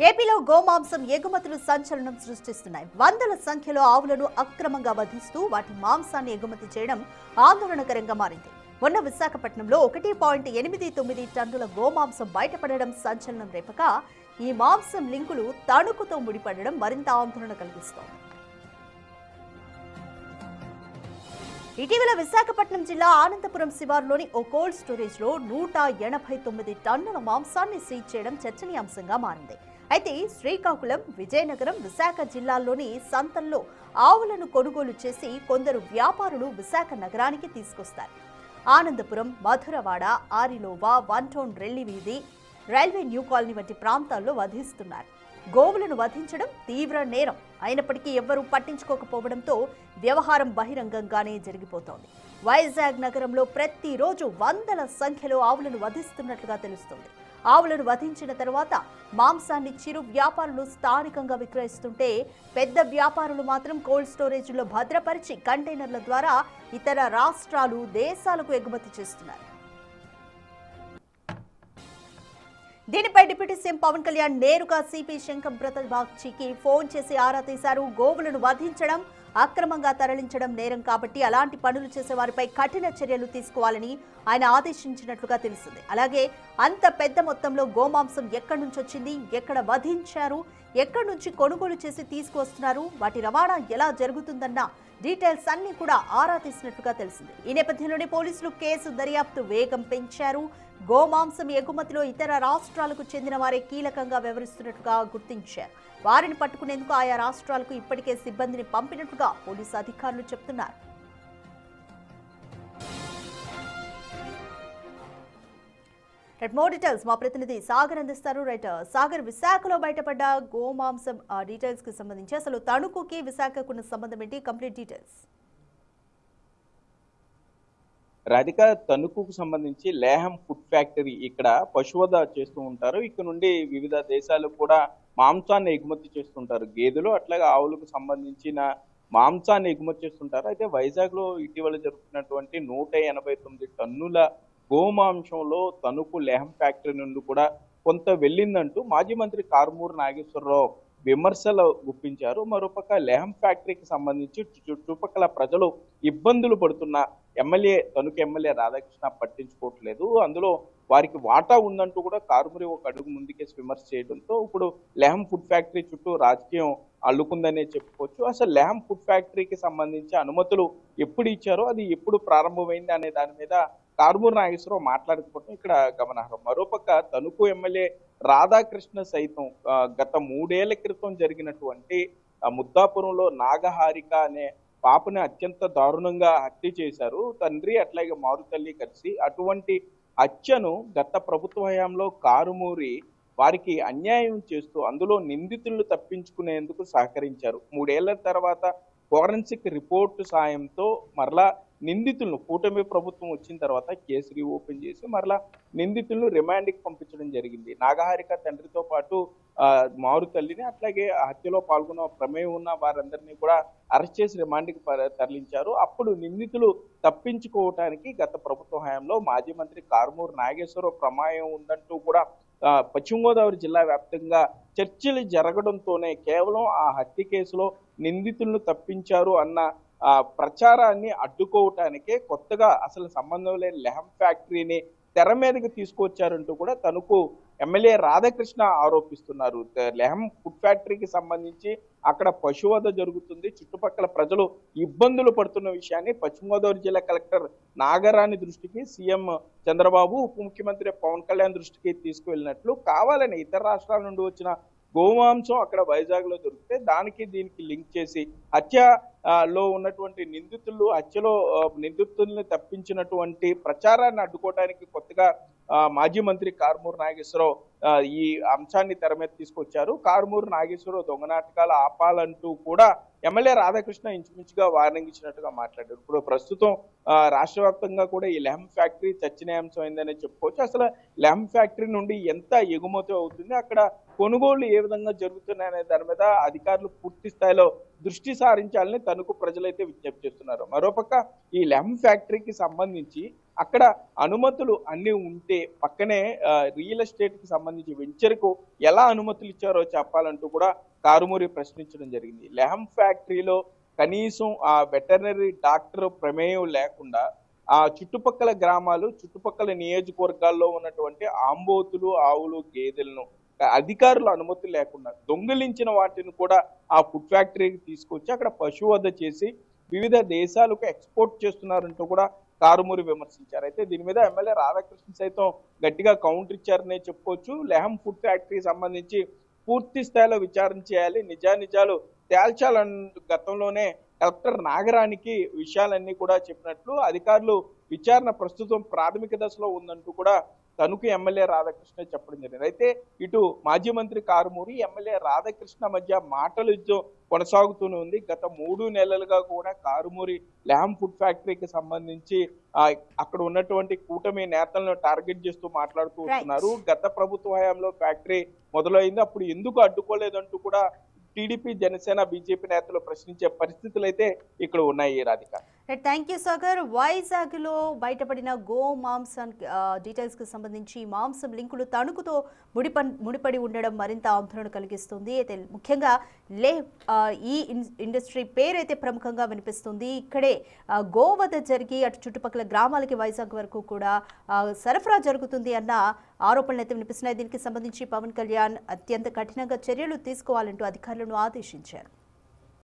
ఏపీలో గోమాంసం ఎగుమతులు సంచలనం సృష్టిస్తున్నాయి. వందల సంఖ్యలో ఆవులను అక్రమంగా వధిస్తూ వాటి మాంసాన్ని ఎగుమతి చేయడం ఆందోళనకరంగా మారింది. మొన్న విశాఖపట్నంలో 1.89 టన్నుల గోమాంసం బయటపడడం సంచలనం రేపక ఈ మాంసం లింకులు తణుకుతో ముడిపడడం మరింత ఆందోళన కలిగిస్తోంది. ఇటీవల విశాఖపట్నం జిల్లా ఆనందపురం శివారులోని ఓ కోల్డ్ స్టోరేజ్ లో 189 టన్నుల మాంసాన్ని సీజ్ చేయడం చర్చనీయాంశంగా మారింది. అయితే శ్రీకాకుళం, విజయనగరం, విశాఖ జిల్లాల్లోని సంతల్లో ఆవులను కొనుగోలు చేసి కొందరు వ్యాపారులు విశాఖ నగరానికి తీసుకొస్తారు. ఆనందపురం, మధురవాడ, ఆరిలోవా, వన్ టౌన్ రెల్లి వీధి, రైల్వే న్యూ కాలనీ వంటి ప్రాంతాల్లో వధిస్తున్నారు. గోవులను వధించడం తీవ్ర నేరం అయినప్పటికీ ఎవ్వరూ పట్టించుకోకపోవడంతో వ్యవహారం బహిరంగంగానే జరిగిపోతోంది. వైజాగ్ నగరంలో ప్రతిరోజు వందల సంఖ్యలో ఆవులను వధిస్తున్నట్లుగా తెలుస్తోంది. ఆవులను వధించిన తర్వాత మాంసాన్ని చిరు వ్యాపారులు స్థానికంగా విక్రయిస్తుంటే పెద్ద వ్యాపారులు మాత్రం కోల్డ్ స్టోరేజ్లో భద్రపరిచి కంటైనర్ల ద్వారా ఇతర రాష్ట్రాలు, దేశాలకు ఎగుమతి చేస్తున్నారు. దీనిపై డిప్యూటీ సీఎం పవన్ కళ్యాణ్ నేరుగా సిపి శంకం ప్రతాప్కి ఫోన్ చేసి ఆరా తీశారు. గోవులను వధించడం, అక్రమంగా తరలించడం నేరం కాబట్టి అలాంటి పనులు చేసే వారిపై కఠిన చర్యలు తీసుకోవాలని ఆయన ఆదేశించినట్లుగా తెలిసింది. అలాగే అంత పెద్ద మొత్తంలో గోమాంసం ఎక్కడి నుంచి వచ్చింది, ఎక్కడ వధించారు, ఎక్కడి నుంచి కొనుగోలు చేసి తీసుకువస్తున్నారు, వాటి రవాణా ఎలా జరుగుతుందన్న డీటెయిల్స్ అన్ని కూడా ఆరా తీసినట్లుగా తెలిసింది. ఈ నేపథ్యంలోనే పోలీసులు కేసు దర్యాప్తు వేగం పెంచారు. గోమాంసం ఎగుమతిలో ఇతర రాష్ట్రాలకు చెందిన వారే కీలకంగా వ్యవహరిస్తున్నట్టుగా గుర్తించారు. వారిని పట్టుకునేందుకు ఆయా రాష్ట్రాలకు ఇప్పటికే సిబ్బందిని పంపినట్టుగా పోలీసు అధికారులు చెబుతున్నారు. మోర్ డీటెయిల్స్ మా ప్రతినిధి సాగర్ అందిస్తారు. సాగర్, విశాఖలో బయటపడ్డ గోమాంసం డీటెయిల్స్ కి సంబంధించి అసలు తణుకుకి విశాఖకున్న సంబంధం ఏంటి? Complete details. రాధిక, తణుకుకు సంబంధించి లేహం ఫుడ్ ఫ్యాక్టరీ ఇక్కడ పశువధ చేస్తూ ఉంటారు. ఇక్కడ నుండి వివిధ దేశాలకు కూడా మాంసాన్ని ఎగుమతి చేస్తుంటారు. గేదెలు అట్లాగే ఆవులకు సంబంధించిన మాంసాన్ని ఎగుమతి చేస్తుంటారు. అయితే వైజాగ్ లో ఇటీవల జరుగుతున్నటువంటి 189 టన్నుల గోమాంసంలో తణుకు లేహం ఫ్యాక్టరీ నుండి కూడా కొంత వెళ్ళిందంటూ మాజీ మంత్రి కారుమూరి నాగేశ్వరరావు విమర్శలు గుప్పించారు. మరోపక్క లేహం ఫ్యాక్టరీకి సంబంధించి చుట్టుపక్కల ప్రజలు ఇబ్బందులు పడుతున్న తణుకు ఎమ్మెల్యే రాధాకృష్ణ పట్టించుకోవట్లేదు, అందులో వారికి వాటా ఉందంటూ కూడా కారుమూరి ఒక అడుగు ముందుకేసి విమర్శ చేయడంతో ఇప్పుడు లేహం ఫుడ్ ఫ్యాక్టరీ చుట్టూ రాజకీయం అల్లుకుందనే చెప్పుకోవచ్చు. అసలు లేహం ఫుడ్ ఫ్యాక్టరీకి సంబంధించి అనుమతులు ఎప్పుడు ఇచ్చారో, అది ఎప్పుడు ప్రారంభమైంది అనే దాని మీద కారుమూరి నాగేశ్వరరావు మాట్లాడుకోవడం ఇక్కడ గమనార్హం. మరోపక్క తణుకు ఎమ్మెల్యే రాధాకృష్ణ సైతం గత 3 ఏళ్ల క్రితం జరిగినటువంటి ముద్దాపురంలో నాగహారిక అనే పాపని అత్యంత దారుణంగా హత్య చేశారు తండ్రి అట్లాగే మారుతల్లి కలిసి. అటువంటి హత్యను గత ప్రభుత్వ హయాంలో కారుమూరి వారికి అన్యాయం చేస్తూ అందులో నిందితులను తప్పించుకునేందుకు సహకరించారు. 3 ఏళ్ల తర్వాత ఫోరెన్సిక్ రిపోర్టు సాయంతో మరలా నిందితులను కూటమి ప్రభుత్వం వచ్చిన తర్వాత కేసు రీఓపెన్ చేసి మరలా నిందితులను రిమాండ్కి పంపించడం జరిగింది. నాగహారిక తండ్రితో పాటు మారుతల్లిని అట్లాగే హత్యలో పాల్గొన్న ప్రమేయం ఉన్న వారందరినీ కూడా అరెస్ట్ చేసి రిమాండ్కి తరలించారు. అప్పుడు నిందితులు తప్పించుకోవటానికి గత ప్రభుత్వ హయాంలో మాజీ మంత్రి కారుమూరి నాగేశ్వరరావు ప్రమేయం ఉందంటూ కూడా పశ్చిమ గోదావరి జిల్లా వ్యాప్తంగా చర్చలు జరగడంతోనే కేవలం ఆ హత్య కేసులో నిందితులను తప్పించారు అన్న ప్రచారాన్ని అడ్డుకోవటానికే కొత్తగా అసలు సంబంధం లేని లేహం ఫ్యాక్టరీని తెర మీదకి తీసుకొచ్చారంటూ కూడా తణుకు ఎమ్మెల్యే రాధాకృష్ణ ఆరోపిస్తున్నారు. లేహం ఫుడ్ ఫ్యాక్టరీకి సంబంధించి అక్కడ పశువధ జరుగుతుంది, చుట్టుపక్కల ప్రజలు ఇబ్బందులు పడుతున్న విషయాన్ని పశ్చిమ గోదావరి జిల్లా కలెక్టర్ నాగరాణి దృష్టికి సీఎం చంద్రబాబు, ఉప ముఖ్యమంత్రి పవన్ కళ్యాణ్ దృష్టికి తీసుకువెళ్ళినట్లు, కావాలని ఇతర రాష్ట్రాల నుండి వచ్చిన గోమాంసం అక్కడ వైజాగ్ లో దొరికితే దానికి దీనికి లింక్ చేసి హత్యలో ఉన్నటువంటి హత్యలో నిందితుల్ని తప్పించినటువంటి ప్రచారాన్ని అడ్డుకోవడానికి కొత్తగా మాజీ మంత్రి కారుమూరి నాగేశ్వరరావు ఈ అంశాన్ని తెర మీద తీసుకొచ్చారు. కారుమూరి నాగేశ్వరరావు దొంగ నాటకాలు ఆపాలంటూ కూడా ఎమ్మెల్యే రాధాకృష్ణ ఇంచుమించుగా వార్నింగ్ ఇచ్చినట్టుగా మాట్లాడారు. ఇప్పుడు ప్రస్తుతం రాష్ట్ర వ్యాప్తంగా కూడా ఈ లేహం ఫ్యాక్టరీ చర్చనీయాంశం అయిందనే చెప్పుకోవచ్చు. అసలు లేహం ఫ్యాక్టరీ నుండి ఎంత ఎగుమతి అవుతుంది, అక్కడ కొనుగోళ్లు ఏ విధంగా జరుగుతున్నాయి అనే దాని మీద అధికారులు పూర్తి స్థాయిలో దృష్టి సారించాలని తణుకు ప్రజలైతే విజ్ఞప్తి చేస్తున్నారు. మరోపక్క ఈ లేహం ఫ్యాక్టరీకి సంబంధించి అక్కడ అనుమతులు అన్ని ఉంటే పక్కనే రియల్ ఎస్టేట్ కి సంబంధించి వెంచర్ కు ఎలా అనుమతులు ఇచ్చారో చెప్పాలంటూ కూడా కారుమూరి ప్రశ్నించడం జరిగింది. లెహం ఫ్యాక్టరీలో కనీసం ఆ వెటర్నరీ డాక్టర్ ప్రమేయం లేకుండా ఆ చుట్టుపక్కల గ్రామాలు, చుట్టుపక్కల నియోజకవర్గాల్లో ఉన్నటువంటి ఆంబోతులు, ఆవులు, గేదెలను అధికారుల అనుమతి లేకుండా దొంగిలించిన వాటిని కూడా ఆ ఫుడ్ ఫ్యాక్టరీకి తీసుకొచ్చి అక్కడ పశువధ చేసి వివిధ దేశాలకు ఎక్స్పోర్ట్ చేస్తున్నారంటూ కూడా కారుమూరి విమర్శించారు. అయితే దీని మీద ఎమ్మెల్యే రాధాకృష్ణ సైతం గట్టిగా కౌంటర్ ఇచ్చారనే చెప్పుకోవచ్చు. లెహం ఫుడ్ ఫ్యాక్టరీకి సంబంధించి పూర్తి స్థాయిలో విచారణ చేయాలి, నిజానిజాలు తేల్చాలని గతంలోనే కలెక్టర్ నాగరానికి విషయాలన్నీ కూడా చెప్పినట్లు అధికారులు విచారణ ప్రస్తుతం ప్రాథమిక దశలో ఉందంటూ కూడా తణుకు ఎమ్మెల్యే రాధాకృష్ణ చెప్పడం జరిగింది. అయితే ఇటు మాజీ మంత్రి కారుమూరి, ఎమ్మెల్యే రాధాకృష్ణ మధ్య మాటల యుద్ధం కొనసాగుతూనే ఉంది. గత 3 నెలలుగా కూడా కారుమూరి లెహం ఫుడ్ ఫ్యాక్టరీకి సంబంధించి అక్కడ ఉన్నటువంటి కూటమి నేతలను టార్గెట్ చేస్తూ మాట్లాడుతూ వస్తున్నారు. గత ప్రభుత్వ హయాంలో ఫ్యాక్టరీ మొదలైంది, అప్పుడు ఎందుకు అడ్డుకోలేదంటూ కూడా టీడీపీ, జనసేన, బీజేపీ నేతలు ప్రశ్నించే పరిస్థితులు అయితే ఇక్కడ ఉన్నాయి. Radhika, thank you Sagar. వైజాగ్ లో బయటపడిన గో మాంసం డీటెయిల్స్ కి సంబంధించి మాంసం లింకులు తణుకుతో ముడిపడి ఉండడం మరింత ఆందోళన కలిగిస్తుంది. అయితే ముఖ్యంగా ఈ ఇండస్ట్రీ పేరైతే ప్రముఖంగా వినిపిస్తుంది. ఇక్కడే గోవధ జరిగి అటు చుట్టుపక్కల గ్రామాలకి వైజాగ్ వరకు కూడా సరఫరా జరుగుతుంది అన్న ఆరోపణలు అయితే వినిపిస్తున్నాయి. దీనికి సంబంధించి పవన్ కళ్యాణ్ అత్యంత కఠినంగా చర్యలు తీసుకోవాలంటూ అధికారులను ఆదేశించారు.